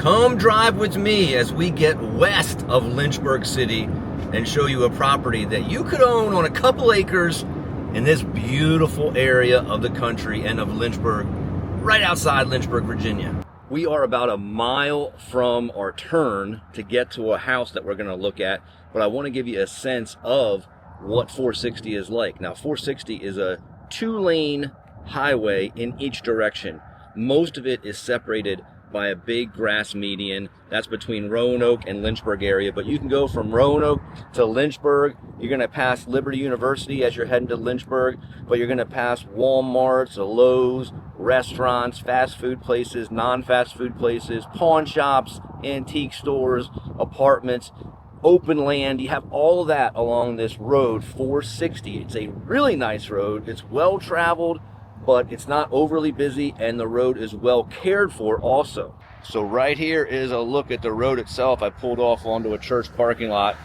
Come drive with me as we get west of Lynchburg City and show you a property that you could own on a couple acres in this beautiful area of the country and of Lynchburg, right outside Lynchburg, Virginia. We are about a mile from our turn to get to a house that we're going to look at, but I want to give you a sense of what 460 is like. Now, 460 is a 2-lane highway in each direction. Most of it is separated by a big grass median. That's between Roanoke and Lynchburg area, but you can go from Roanoke to Lynchburg. You're going to pass Liberty University as you're heading to Lynchburg, but you're going to pass Walmarts, Lowe's, restaurants, fast food places, non-fast food places, pawn shops, antique stores, apartments, open land. You have all of that along this road 460. It's a really nice road. It's well traveled, but it's not overly busy, and the road is well cared for also. So right here is a look at the road itself. I pulled off onto a church parking lot.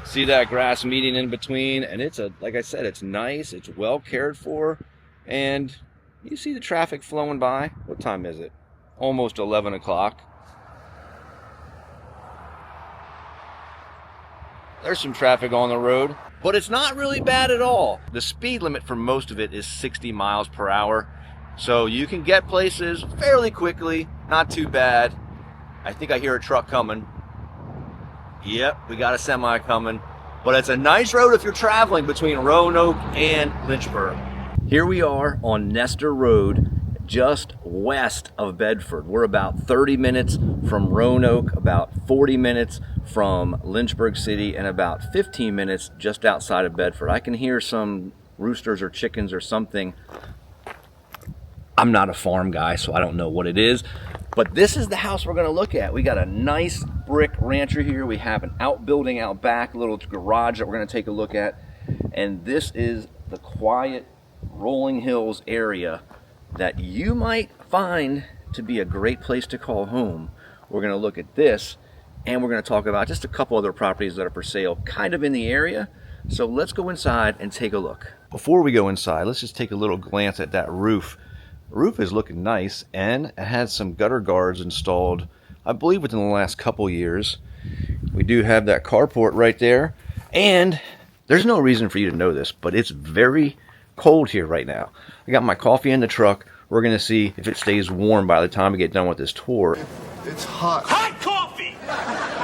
See that grass median in between, and it's like I said, it's nice, it's well cared for, and you see the traffic flowing by. What time is it? Almost 11 o'clock. There's some traffic on the road, but it's not really bad at all. The speed limit for most of it is 60 miles per hour. So you can get places fairly quickly, not too bad. I think I hear a truck coming. Yep, we got a semi coming. But it's a nice road if you're traveling between Roanoke and Lynchburg. Here we are on Nestor Road, just west of Bedford. We're about 30 minutes from Roanoke, about 40 minutes from Lynchburg City, and about 15 minutes just outside of Bedford. I can hear some roosters or chickens or something. I'm not a farm guy, so I don't know what it is, but this is the house we're gonna look at. We got a nice brick rancher here. We have an outbuilding out back, a little garage that we're gonna take a look at. And this is the quiet rolling hills area that you might find to be a great place to call home. We're going to look at this, and we're going to talk about just a couple other properties that are for sale kind of in the area. So let's go inside and take a look. Before we go inside, let's just take a little glance at that roof. The roof is looking nice, and it has some gutter guards installed, I believe, within the last couple years. We do have that carport right there, and there's no reason for you to know this, but it's very cold here right now. I got my coffee in the truck. We're gonna see if it stays warm by the time we get done with this tour. It's hot. Hot coffee!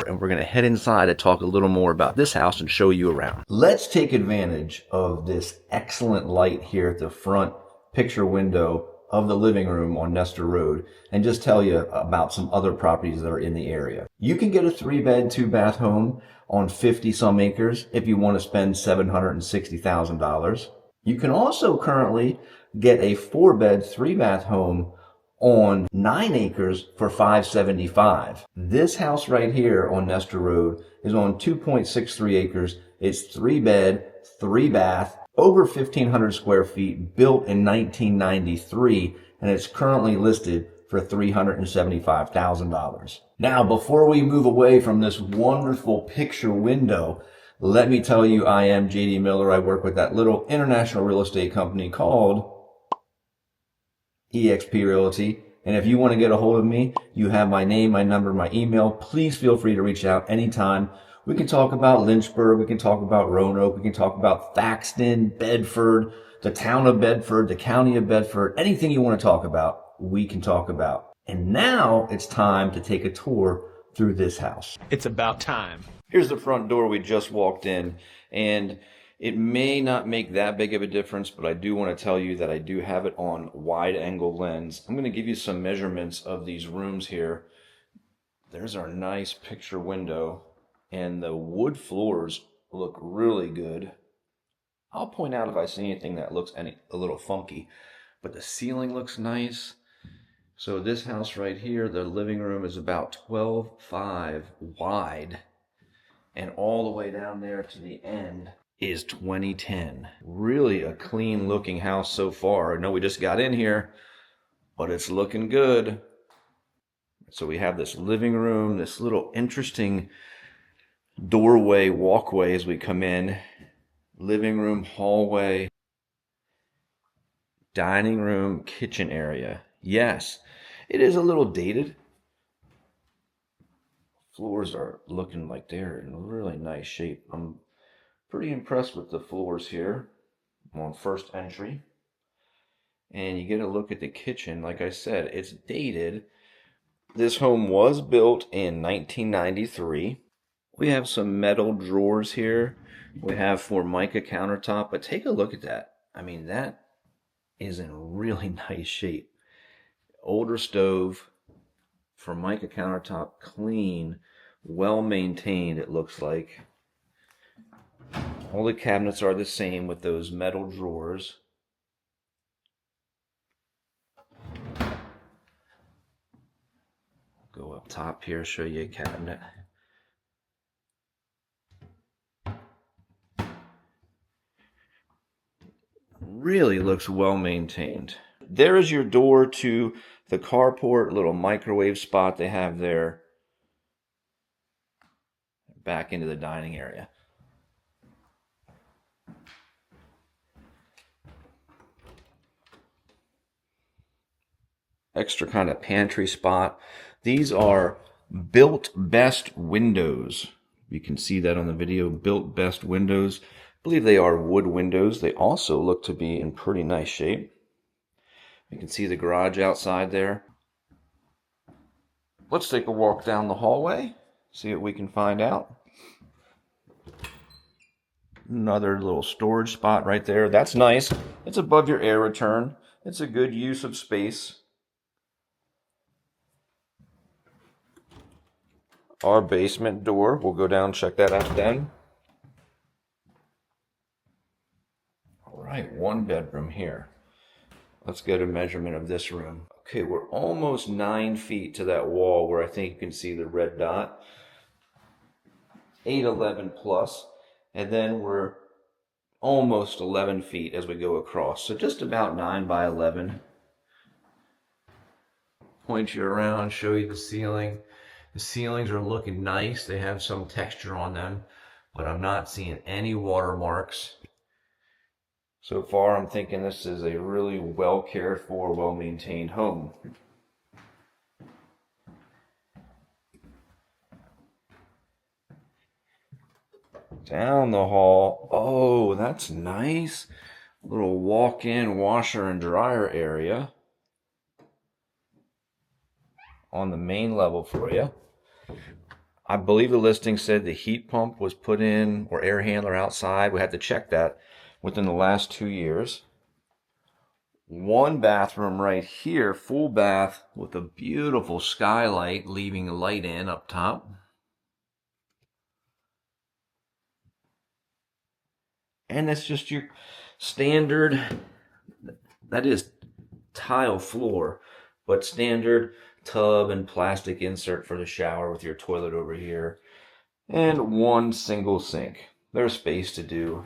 And we're gonna head inside and talk a little more about this house and show you around. Let's take advantage of this excellent light here at the front picture window of the living room on Nestor Road and just tell you about some other properties that are in the area. You can get a 3-bed, 2-bath home on 50 some acres if you want to spend $760,000. You can also currently get a 4-bed, 3-bath home on 9 acres for $575,000. This house right here on Nestor Road is on 2.63 acres. It's 3-bed, 3-bath, over 1,500 square feet, built in 1993, and it's currently listed for $375,000. Now, before we move away from this wonderful picture window, let me tell you, I am JD Miller. I work with that little international real estate company called eXp Realty. And if you want to get a hold of me, you have my name, my number, my email. Please feel free to reach out anytime. We can talk about Lynchburg. We can talk about Roanoke. We can talk about Thaxton, Bedford, the town of Bedford, the county of Bedford. Anything you want to talk about, we can talk about. And now it's time to take a tour through this house. It's about time. Here's the front door we just walked in, and it may not make that big of a difference, but I do want to tell you that I do have it on wide angle lens. I'm going to give you some measurements of these rooms here. There's our nice picture window, and the wood floors look really good. I'll point out if I see anything that looks a little funky, but the ceiling looks nice. So this house right here, the living room is about 12.5 wide. And all the way down there to the end is 2010. Really a clean looking house so far. I know we just got in here, but it's looking good. So we have this living room, this little interesting doorway, walkway as we come in. Living room, hallway, dining room, kitchen area. Yes, it is a little dated. Floors are looking like they're in really nice shape. I'm pretty impressed with the floors here on first entry. And you get a look at the kitchen. Like I said, it's dated. This home was built in 1993. We have some metal drawers here. We have Formica countertop, but take a look at that. I mean, that is in really nice shape. Older stove, Formica countertop, clean, well maintained, it looks like. All the cabinets are the same with those metal drawers. Go up top here, show you a cabinet. Really looks well maintained. There is your door to the carport, little microwave spot they have there. Back into the dining area. Extra kind of pantry spot. These are Built Best windows. You can see that on the video, Built Best windows. I believe they are wood windows. They also look to be in pretty nice shape. You can see the garage outside there. Let's take a walk down the hallway, see what we can find out. Another little storage spot right there. That's nice. It's above your air return. It's a good use of space. Our basement door. We'll go down and check that out then. All right, one bedroom here. Let's get a measurement of this room. Okay, we're almost 9 feet to that wall where I think you can see the red dot. 8'11" plus. And then we're almost 11 feet as we go across. So just about 9 by 11. Point you around, show you the ceiling. The ceilings are looking nice. They have some texture on them, but I'm not seeing any watermarks. So far, I'm thinking this is a really well cared for, well maintained home. Down the hall. Oh, that's nice. Little walk-in washer and dryer area on the main level for you. I believe the listing said the heat pump was put in, or air handler outside. We had to check that within the last 2 years. One bathroom right here, full bath with a beautiful skylight leaving light in up top. And that's just your standard, that is tile floor, but standard tub and plastic insert for the shower with your toilet over here. And one single sink. There's space to do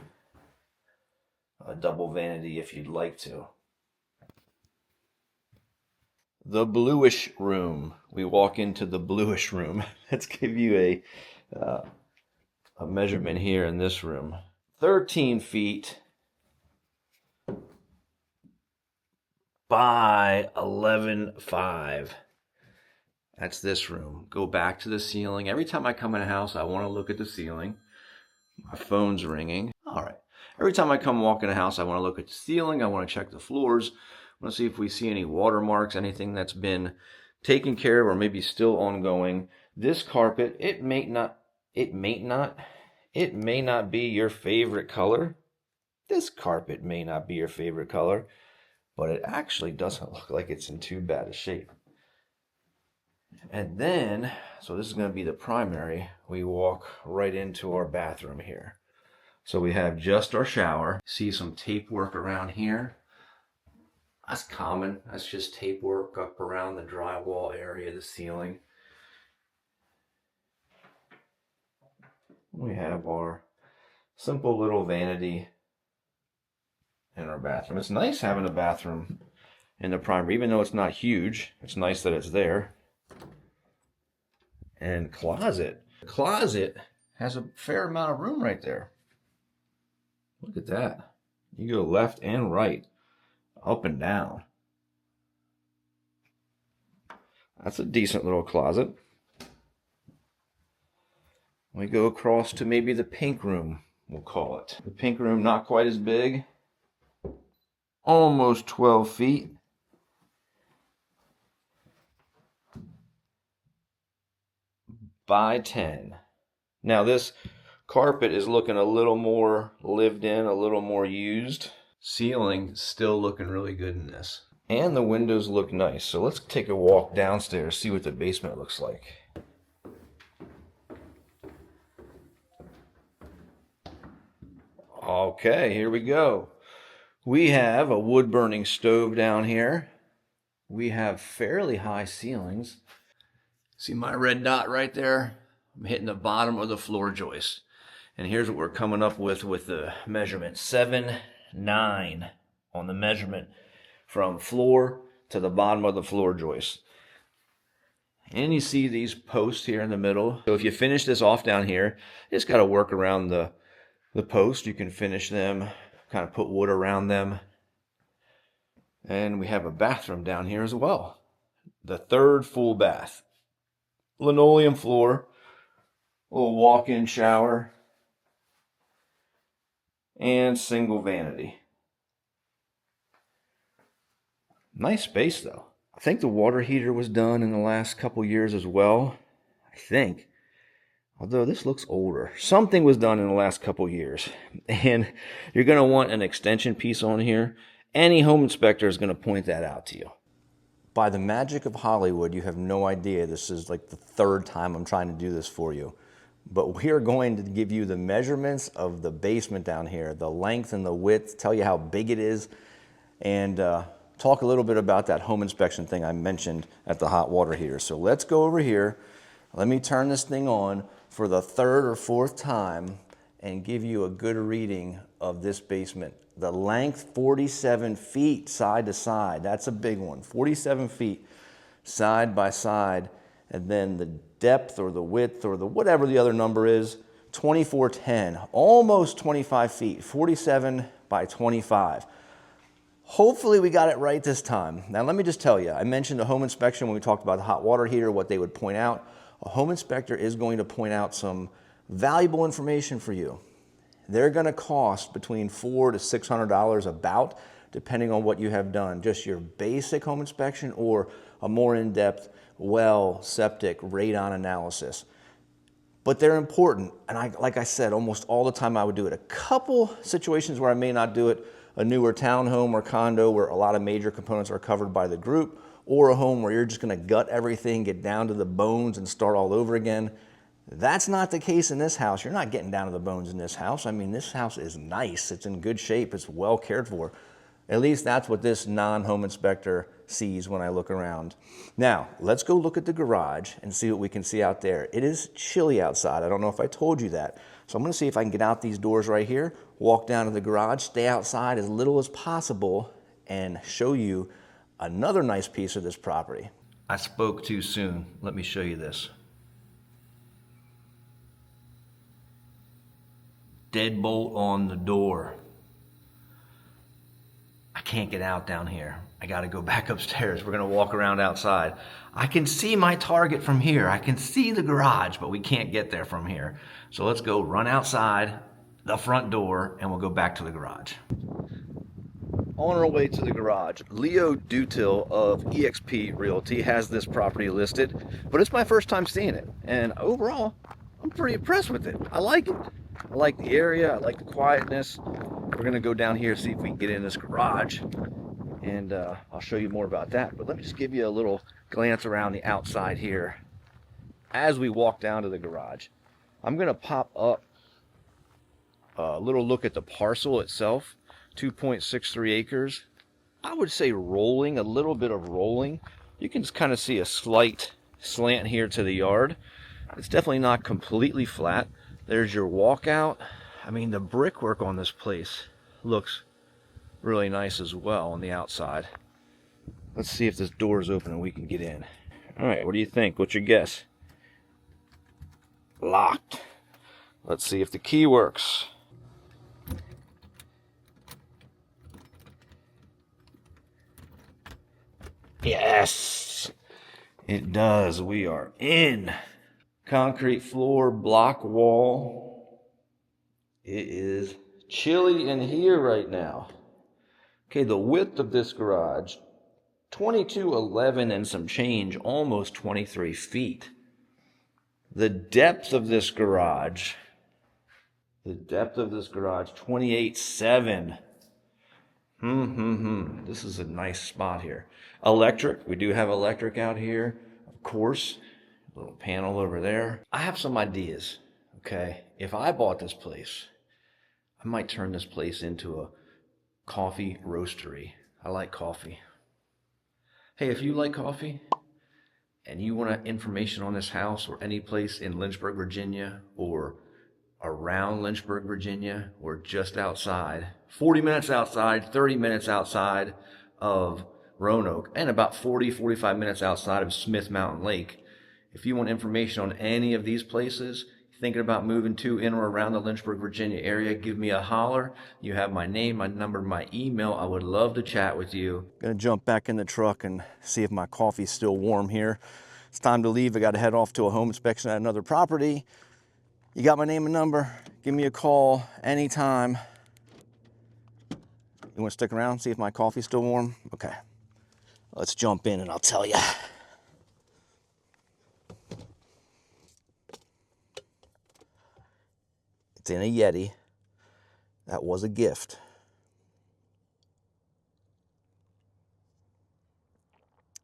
a double vanity if you'd like to. The bluish room. We walk into the bluish room. Let's give you a measurement here in this room. 13 feet by 11.5. That's this room. Go back to the ceiling. Every time I come in a house, I want to look at the ceiling. My phone's ringing. All right. Every time I come walk in a house, I want to look at the ceiling. I want to check the floors. I want to see if we see any watermarks, anything that's been taken care of or maybe still ongoing. This carpet, it may not be your favorite color. This carpet may not be your favorite color, but it actually doesn't look like it's in too bad a shape. And then, so this is going to be the primary, we walk right into our bathroom here. So we have just our shower. See some tape work around here. That's common. That's just tape work up around the drywall area, the ceiling. We have our simple little vanity in our bathroom. It's nice having a bathroom in the primary, even though it's not huge. It's nice that it's there. And closet. The closet has a fair amount of room right there. Look at that. You go left and right, up and down. That's a decent little closet. We go across to maybe the pink room, we'll call it. The pink room, not quite as big. Almost 12 feet. By 10. Now this carpet is looking a little more lived in, a little more used. Ceiling still looking really good in this. And the windows look nice. So let's take a walk downstairs, see what the basement looks like. Okay, here we go. We have a wood burning stove down here. We have fairly high ceilings. See my red dot right there? I'm hitting the bottom of the floor joist. And here's what we're coming up with the measurement. 7'9" on the measurement from floor to the bottom of the floor joist. And you see these posts here in the middle. So if you finish this off down here, you just got to work around the post. You can finish them, kind of put wood around them. And we have a bathroom down here as well. The third full bath. Linoleum floor, a little walk-in shower, and single vanity. Nice space though. I think the water heater was done in the last couple years as well. I think. Although this looks older. Something was done in the last couple years. And you're going to want an extension piece on here. Any home inspector is going to point that out to you. By the magic of Hollywood, you have no idea. This is like the third time I'm trying to do this for you. But we are going to give you the measurements of the basement down here, the length and the width, tell you how big it is, and talk a little bit about that home inspection thing I mentioned at the hot water heater. So let's go over here. Let me turn this thing on for the third or fourth time and give you a good reading of this basement. The length, 47 feet side to side. That's a big one. 47 feet side by side. And then the depth or the width or the whatever the other number is, 2410. Almost 25 feet. 47 by 25. Hopefully we got it right this time. Now let me just tell you, I mentioned a home inspection when we talked about the hot water heater, what they would point out. A home inspector is going to point out some valuable information for you. They're going to cost between $400 to $600 about, depending on what you have done. Just your basic home inspection or a more in-depth well, septic, radon analysis. But they're important, and like I said, almost all the time I would do it. A couple situations where I may not do it, a newer townhome or condo where a lot of major components are covered by the group, or a home where you're just going to gut everything, get down to the bones, and start all over again. That's not the case in this house. You're not getting down to the bones in this house. I mean, this house is nice. It's in good shape. It's well cared for. At least that's what this non-home inspector sees when I look around. Now, let's go look at the garage and see what we can see out there. It is chilly outside. I don't know if I told you that. So I'm going to see if I can get out these doors right here, walk down to the garage, stay outside as little as possible, and show you another nice piece of this property. I spoke too soon. Let me show you this. Deadbolt on the door. I can't get out down here. I got to go back upstairs. We're going to walk around outside. I can see my target from here. I can see the garage, but we can't get there from here. So let's go run outside the front door and we'll go back to the garage. On our way to the garage, Leo Dutil of eXp Realty has this property listed, but it's my first time seeing it. And overall, I'm pretty impressed with it. I like it. I like the area. I like the quietness. We're going to go down here, see if we can get in this garage, and I'll show you more about that. But let me just give you a little glance around the outside here as we walk down to the garage. I'm going to pop up a little look at the parcel itself. 2.63 acres. I would say rolling, a little bit of rolling. You can just kind of see a slight slant here to the yard. It's definitely not completely flat. There's your walkout. I mean, the brickwork on this place looks really nice as well on the outside. Let's see if this door is open and we can get in. All right, what do you think? What's your guess? Locked. Let's see if the key works. Yes, it does. We are in. Concrete floor, block wall. It is chilly in here right now. Okay, the width of this garage, 2211 and some change, almost 23 feet. The depth of this garage, 28.7. This is a nice spot here. Electric, we do have electric out here, of course. A little panel over there. I have some ideas, okay? If I bought this place, I might turn this place into a coffee roastery. I like coffee. Hey, if you like coffee, and you want information on this house or any place in Lynchburg, Virginia, or around Lynchburg, Virginia, or just outside, 40 minutes outside, 30 minutes outside of Roanoke, and about 45 minutes outside of Smith Mountain Lake, if you want information on any of these places, thinking about moving to, in, or around the Lynchburg, Virginia area, give me a holler. You have my name, my number, my email. I would love to chat with you. Gonna jump back in the truck and see if my coffee's still warm here. It's time to leave. I got to head off to a home inspection at another property. You got my name and number. Give me a call anytime. You want to stick around, see if my coffee's still warm? Okay. Let's jump in and I'll tell you. It's in a Yeti. That was a gift.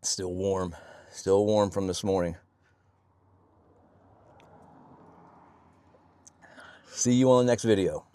Still warm from this morning. See you on the next video.